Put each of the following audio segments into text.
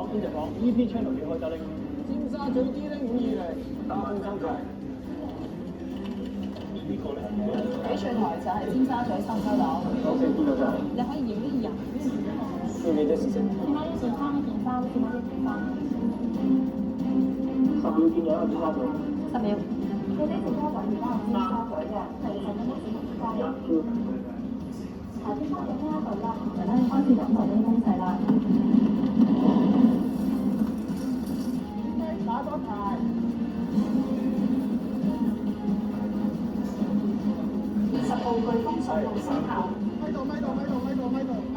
邊隻房 EP channel 幾開得拎？尖沙咀2050打風收場。呢個咧翡翠台就係尖沙咀收唔收到？我四邊個就係。你可以影啲人。要幾多時先？點解要件衫？件衫點解要件衫10秒見咗啦，尖沙咀。10秒。佢呢隻歌位而家係尖沙咀嘅，係實緊啲尖沙咀。尖沙咀呢一度啦，而家開始感受啲風勢啦。打多排。20號颶風信號生效。咪度，係。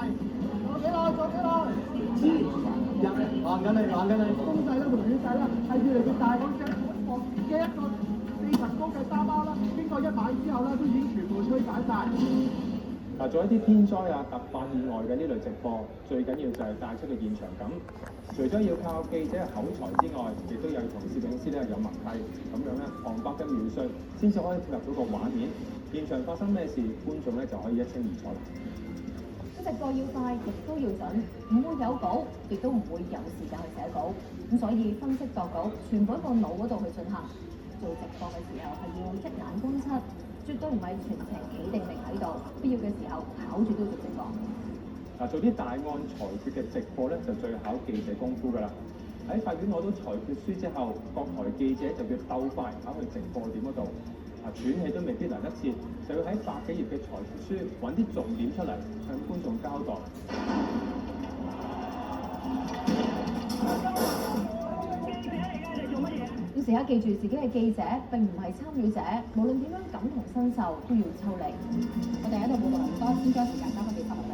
仲有幾耐？唔知。慢緊你。風勢啦，同雨勢啦，係越嚟越大。我嘅一個4層高嘅沙包啦，經過一晚之後咧，都已經全部吹解晒。嗱，做一啲天災啊、突發意外嘅呢類直播，最緊要就係帶出個現場感。除咗要靠記者嘅口才之外，亦都有同攝影師咧有默契，咁樣咧旁白嘅描述先至可以貼合到個畫面。現場發生咩事，觀眾咧就可以一清二楚啦。直播要快，亦都要準，唔會有稿，亦都唔會有時間去寫稿。咁所以分析作稿，全部喺個腦嗰度去進行。做直播嘅時候係要一眼觀七，絕對唔係全程企定定喺度，必要嘅時候跑住都要做直播。嗱，做啲大案裁決嘅直播咧，就最考記者功夫㗎啦。喺法院攞到裁決書之後，各台記者就要鬥快跑去直播點嗰度。喘氣都未必嚟得切，就要喺100幾頁嘅裁決書揾啲重點出嚟向觀眾交代。要時刻記住自己係記者，並唔係參與者，無論點樣感同身受，都要抽離。我哋喺度報道咁多，先將時間交翻俾新聞。